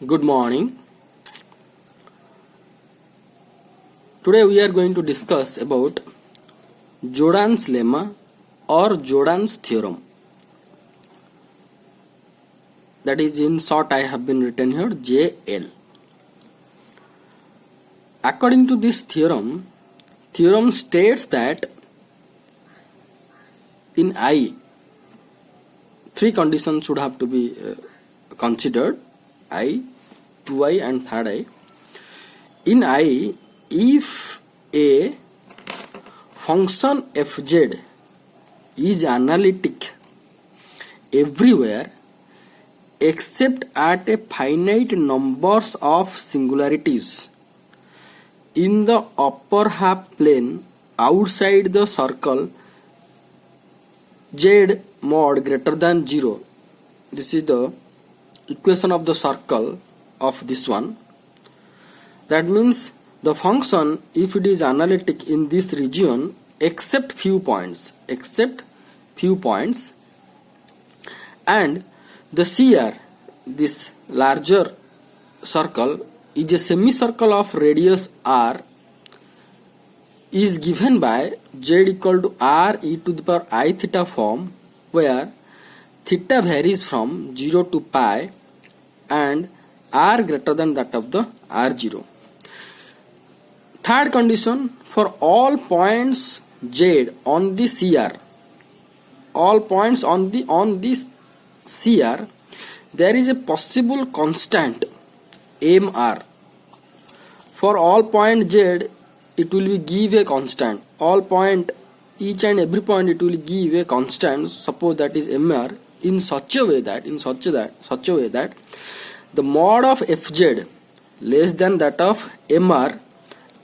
Good morning. Today we are going to discuss about Jordan's lemma or Jordan's theorem. That is, in short, I have been written here JL. According to this theorem states that in I, three conditions should have to be considered: I, 2i and third I. In I, if a function fz is analytic everywhere except at a finite numbers of singularities in the upper half plane outside the circle z mod greater than 0. This is the equation of the circle of this one. That means the function, if it is analytic in this region except few points, and the CR, this larger circle, is a semicircle of radius r, is given by z equal to r e to the power I theta form, where theta varies from 0 to pi and r greater than that of the r0. Third condition, for all points z on the CR, all points on this CR, there is a possible constant mr. For all point z, it will give a constant. Each and every point it will give a constant. Suppose that is mr, in such a way that the mod of fz less than that of mr,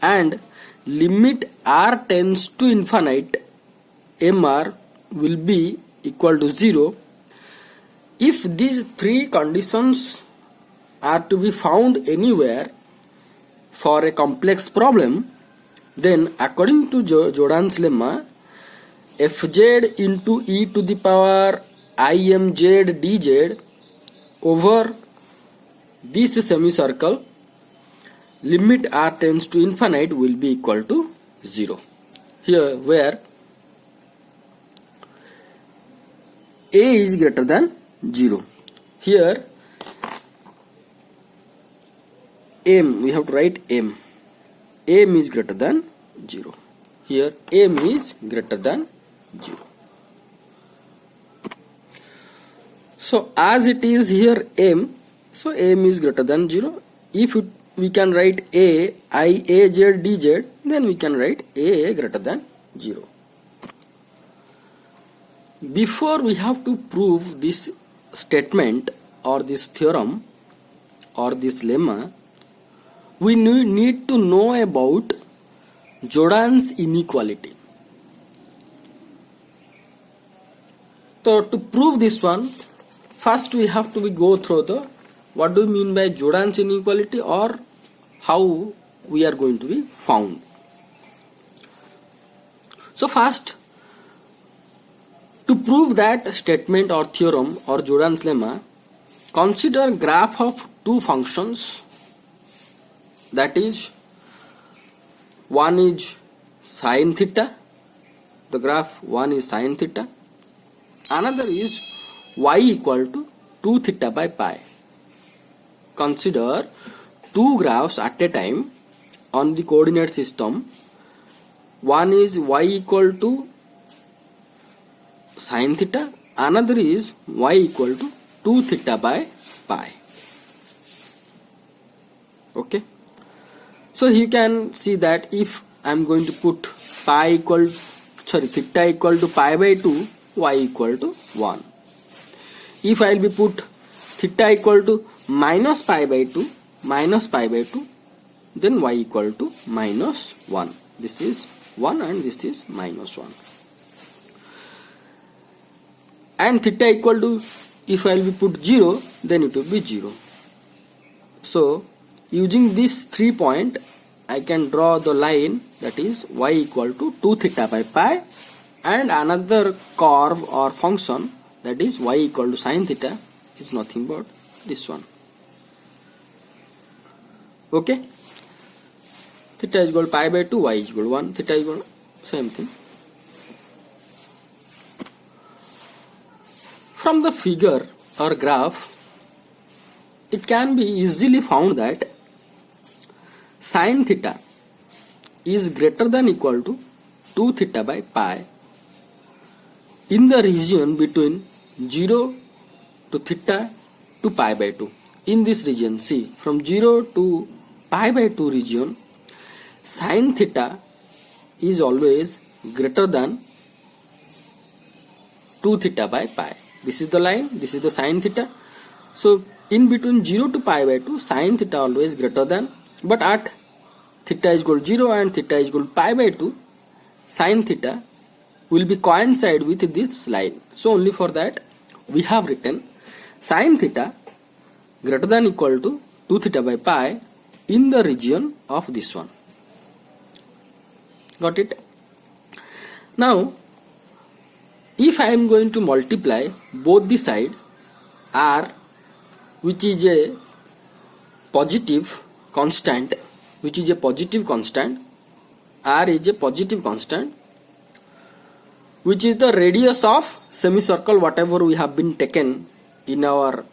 and limit r tends to infinite, mr will be equal to 0. If these three conditions are to be found anywhere for a complex problem, then according to Jordan's lemma, fz into e to the power imz dz over this semicircle, limit r tends to infinite, will be equal to 0. Here where a is greater than 0. Here m, we have to write m is greater than 0. Here m is greater than 0. So as it is here m, so m is greater than 0. If we can write a I a z dz, then we can write a greater than 0. Before we have to prove this statement or this theorem or this lemma, we need to know about Jordan's inequality. So to prove this one, first we have to go through the what do we mean by Jordan's inequality, or how we are going to be found. So first, to prove that statement or theorem or Jordan's lemma, consider graph of two functions. That is, one is sine theta, the graph one is sine theta, another is y equal to 2 theta by pi. Consider two graphs at a time on the coordinate system. One is y equal to sine theta, another is y equal to 2 theta by pi. Okay. So you can see that if I am going to put theta equal to pi by 2, y equal to 1. If I will be put theta equal to minus pi by 2, then y equal to minus 1. This is 1 and this is minus 1. And theta equal to, if I will be put 0, then it will be 0. So using this 3 point, I can draw the line, that is y equal to 2 theta by pi, and another curve or function, that is y equal to sine theta, is nothing but this one. Okay, theta is equal to pi by 2, y is equal to 1, theta is equal to same thing. From the figure or graph, it can be easily found that sin theta is greater than equal to 2 theta by pi in the region between 0 to theta to pi by 2. In this region, see, from 0 to pi by 2 region, sin theta is always greater than 2 theta by pi. This is the line, this is the sin theta. So in between 0 to pi by 2, sin theta always greater than, but at theta is equal to 0 and theta is equal to pi by 2, sin theta will be coincide with this line. So only for that we have written sin theta greater than equal to 2 theta by pi in the region of this one. Got it? Now if I am going to multiply both the side, r, which is a positive constant, r is a positive constant, which is the radius of semicircle whatever we have been taken in our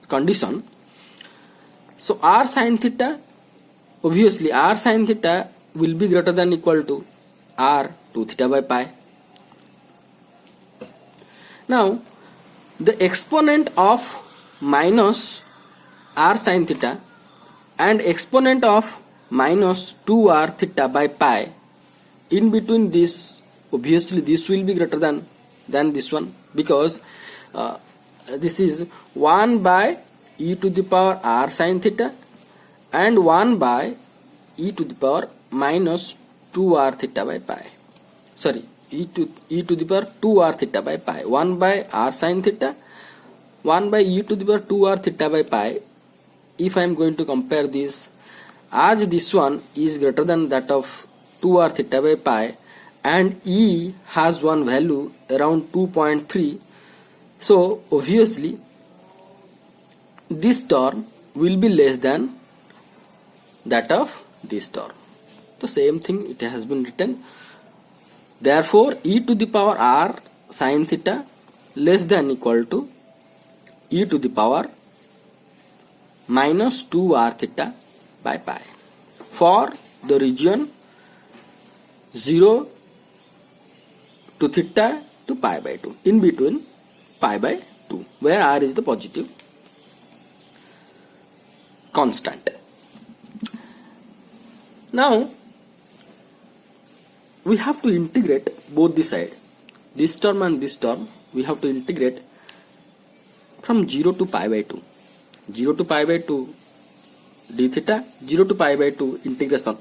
condition. So r sin theta, obviously r sin theta will be greater than equal to r 2 theta by pi. Now the exponent of minus r sin theta and exponent of minus 2r theta by pi, in between this, obviously this will be greater than this one, because this is 1 by e to the power r sin theta and 1 by e to the power minus 2r theta by pi. Sorry, e to the power 2r theta by pi. 1 by r sin theta, 1 by e to the power 2r theta by pi. If I am going to compare this, as this one is greater than that of 2r theta by pi and e has one value around 2.3, so obviously this term will be less than that of this term. The same thing it has been written. Therefore e to the power r sin theta less than equal to e to the power minus 2r theta by pi for the region 0 to theta to pi by 2, in between pi by 2, where r is the positive constant. Now we have to integrate both the side, this term and this term. We have to integrate from 0 to pi by 2, 0 to pi by 2 d theta, 0 to pi by 2 integration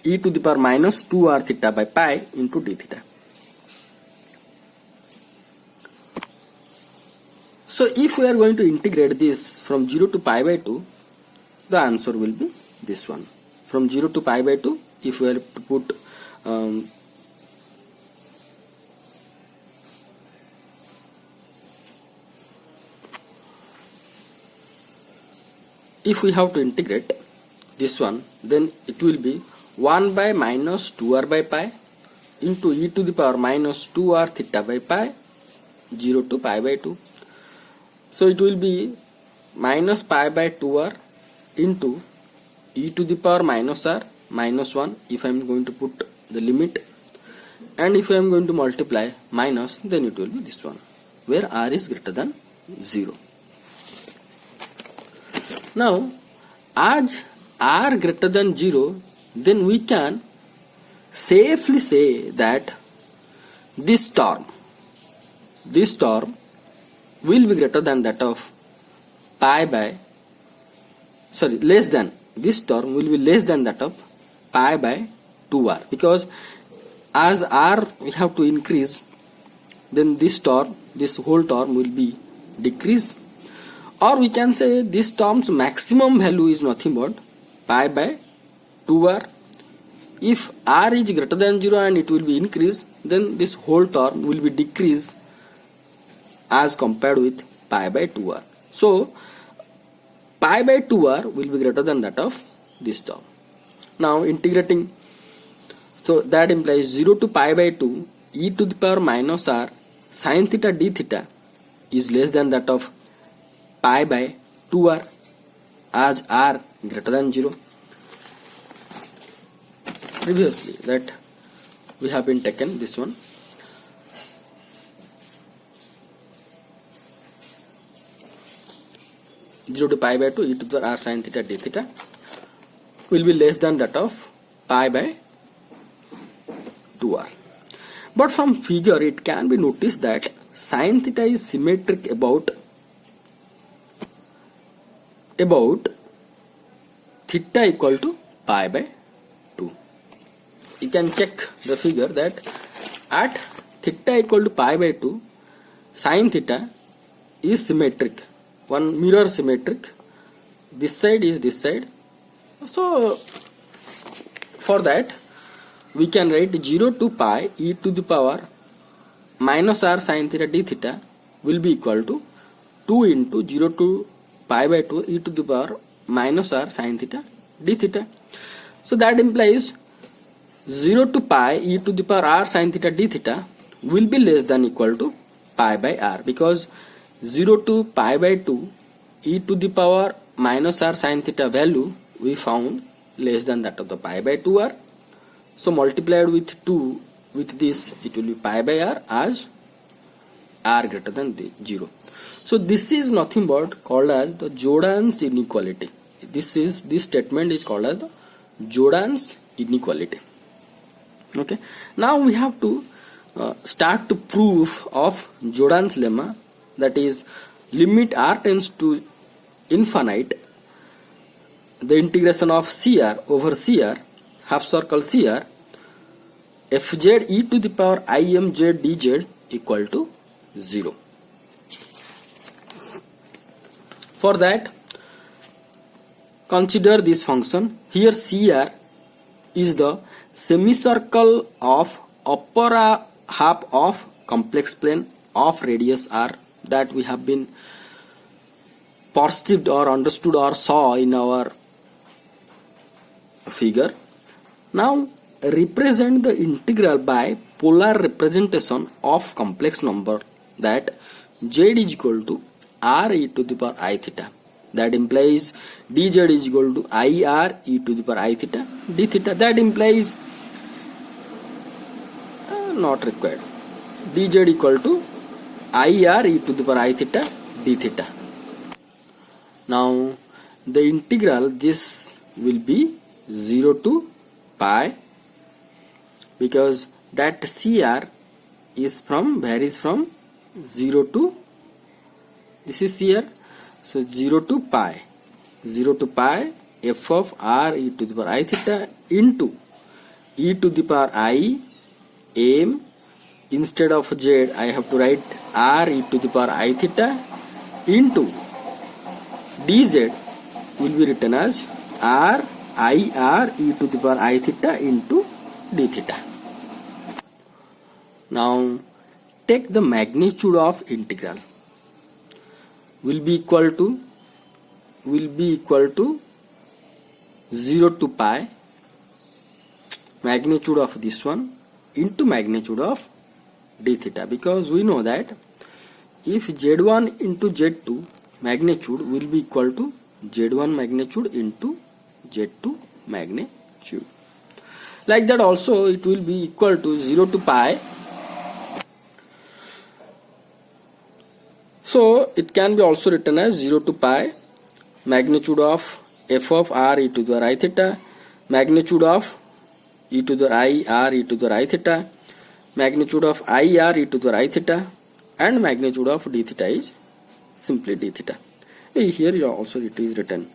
e to the power minus 2r theta by pi into d theta. So if we are going to integrate this from 0 to pi by 2, the answer will be this one. From 0 to pi by 2, if we are to put if we have to integrate this one, then it will be 1 by minus 2r by pi into e to the power minus 2r theta by pi 0 to pi by 2. So it will be minus pi by 2r into e to the power minus r minus 1 if I am going to put the limit, and if I am going to multiply minus, then it will be this one where r is greater than 0. Now as r greater than 0, then we can safely say that this term will be greater than that of pi by, sorry, less than, this term will be less than that of pi by 2r, because as r we have to increase, then this term, this whole term will be decreased. Or we can say this term's maximum value is nothing but pi by 2r. If r is greater than 0 and it will be increased, then this whole term will be decreased as compared with pi by 2r. So pi by 2r will be greater than that of this term. Now integrating, so that implies 0 to pi by 2 e to the power minus r sin theta d theta is less than that of pi by 2r as r greater than 0. Previously that we have been taken this one. Zero to pi by 2 e to the r sin theta d theta will be less than that of pi by 2r. But from figure it can be noticed that sin theta is symmetric about theta equal to pi by 2. You can check the figure that at theta equal to pi by 2 sin theta is symmetric, one mirror symmetric, this side is this side. So for that we can write 0 to pi e to the power minus r sin theta d theta will be equal to 2 into 0 to pi by 2 e to the power minus r sin theta d theta. So that implies 0 to pi e to the power r sin theta d theta will be less than equal to pi by r, because 0 to pi by 2 e to the power minus r sin theta value we found less than that of the pi by 2r. So multiplied with 2 with this it will be pi by r as r greater than 0. So this is nothing but called as the Jordan's inequality. This statement is called as the Jordan's inequality. Okay. Now we have to start to proof of Jordan's lemma, that is limit r tends to infinite, the integration of CR over CR, half circle CR, fz e to the power imz dz equal to 0. For that, consider this function. Here CR is the semicircle of upper half of complex plane of radius r that we have been perceived or understood or saw in our figure. Now represent the integral by polar representation of complex number, that z is equal to r e to the power I theta. That implies dz is equal to ir e to the power I theta d theta. That implies not required. dz equal to ir e to the power I theta d theta. Now the integral this will be 0 to pi, because that CR is varies from 0 to, this is CR, so 0 to pi f of r e to the power I theta into e to the power I m. Instead of z I have to write r e to the power I theta into dz will be written as r ir e to the power I theta into d theta. Now take the magnitude of integral will be equal to 0 to pi magnitude of this one into magnitude of d theta, because we know that if z1 into z2 magnitude will be equal to z1 magnitude into z2 magnitude. Like that also it will be equal to 0 to pi. So it can be also written as 0 to pi magnitude of f of r e to the I theta, magnitude of e to the I r e to the I theta, magnitude of I r e to the I theta, and magnitude of d theta is simply d theta. Here also it is written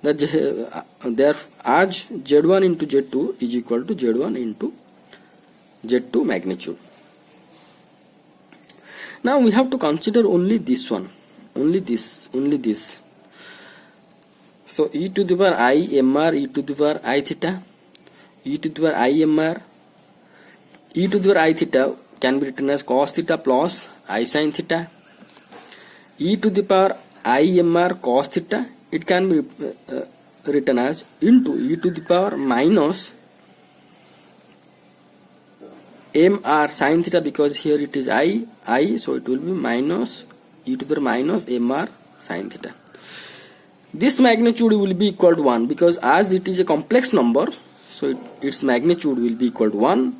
that there as z1 into z2 is equal to z1 into z2 magnitude. Now we have to consider only this one, only this. So e to the power I mr e to the power I theta, e to the power I mr, e to the power I theta can be written as cos theta plus I sin theta, e to the power I mr cos theta it can be written as into e to the power minus mr sin theta, because here it is I, so it will be minus e to the power minus mr sin theta. This magnitude will be equal to 1 because as it is a complex number, so its magnitude will be equal to 1,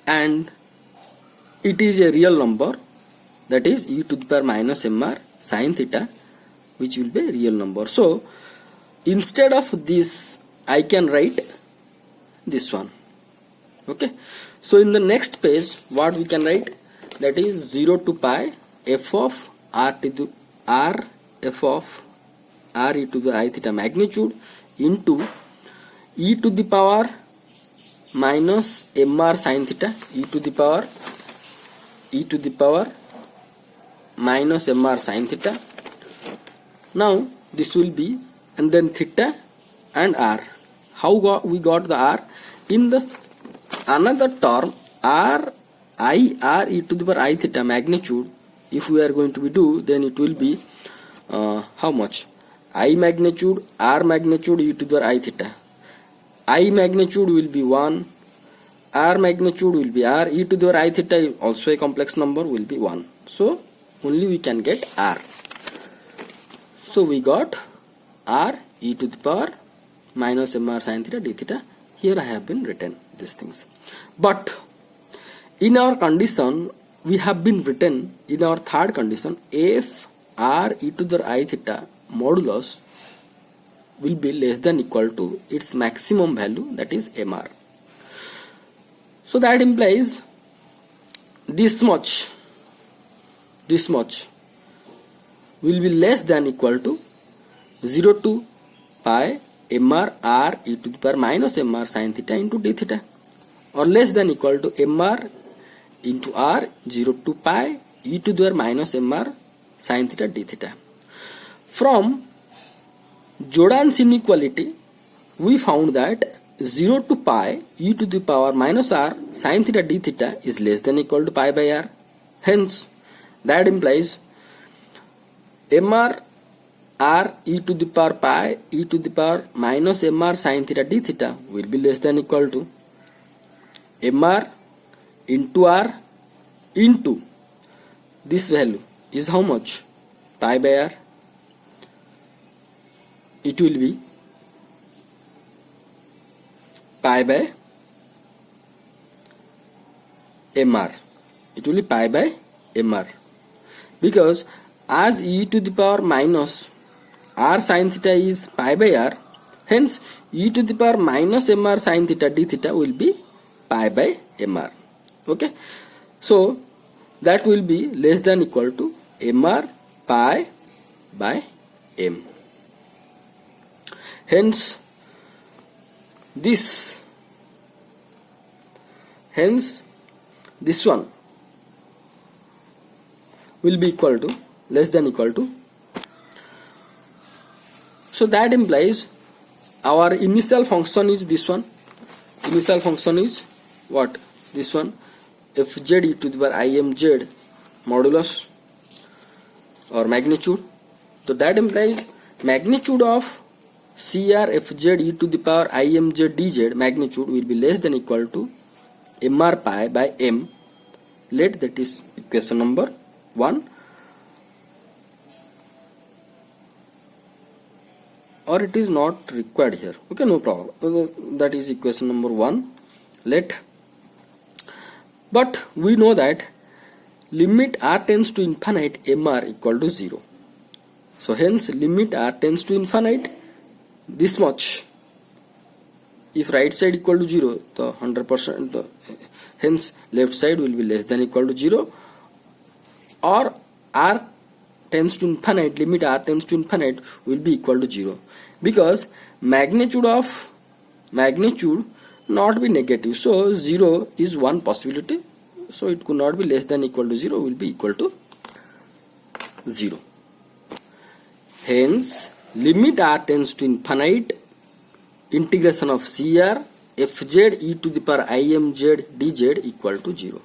and it is a real number, that is e to the power minus mr sin theta, which will be a real number. So instead of this I can write this one. Okay, so in the next page what we can write, that is 0 to pi f of r to the r f of r e to the I theta magnitude into e to the power minus mr sin theta, e to the power minus mr sin theta. Now this will be, and then theta and r. How we got the r? In the another term r e to the power I theta magnitude, if we are going to be do, then it will be how much? I magnitude r magnitude e to the power I theta. I magnitude will be 1, r magnitude will be r, e to the power I theta also a complex number will be 1. So only we can get r. So we got r e to the power minus mr sin theta d theta. Here I have been written these things. But in our condition, we have been written in our third condition, f r e to the I theta modulus will be less than equal to its maximum value, that is mr. So that implies this much will be less than equal to 0 to pi mr r e to the power minus mr sin theta into d theta, or less than equal to mr into r 0 to pi e to the power minus mr sin theta d theta. From Jordan's inequality, we found that 0 to pi e to the power minus r sin theta d theta is less than equal to pi by r. Hence, that implies mr r e to the power pi e to the power minus mr sin theta d theta will be less than equal to mr into r into this value is how much? Pi by r. It will be pi by mr. It will be pi by mr, because as e to the power minus r sin theta is pi by r, hence e to the power minus mr sin theta d theta will be pi by mr. Okay, so that will be less than equal to mr pi by m. Hence this one will be equal to less than equal to. So that implies our initial function is this one. Initial function is what? This one, fz e to the power imz modulus or magnitude. So that implies magnitude of CR fz e to the power imz dz magnitude will be less than equal to mr pi by m. Let that is equation number 1, or it is not required here. Okay, no problem. That is equation number 1. But we know that limit r tends to infinite mr equal to 0. So hence limit r tends to infinite this much. If right side equal to 0, the 100%, hence left side will be less than equal to 0, or r tends to infinite, limit r tends to infinite will be equal to 0, because magnitude not be negative, so 0 is one possibility, so it could not be less than equal to 0, will be equal to 0. Hence limit r tends to infinite, integration of CR fz e to the power imz dz equal to 0.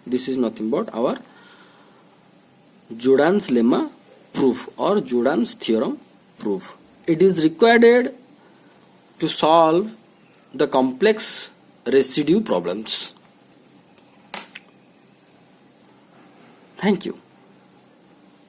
This is nothing but our Jordan's lemma proof or Jordan's theorem proof. It is required to solve the complex residue problems. Thank you.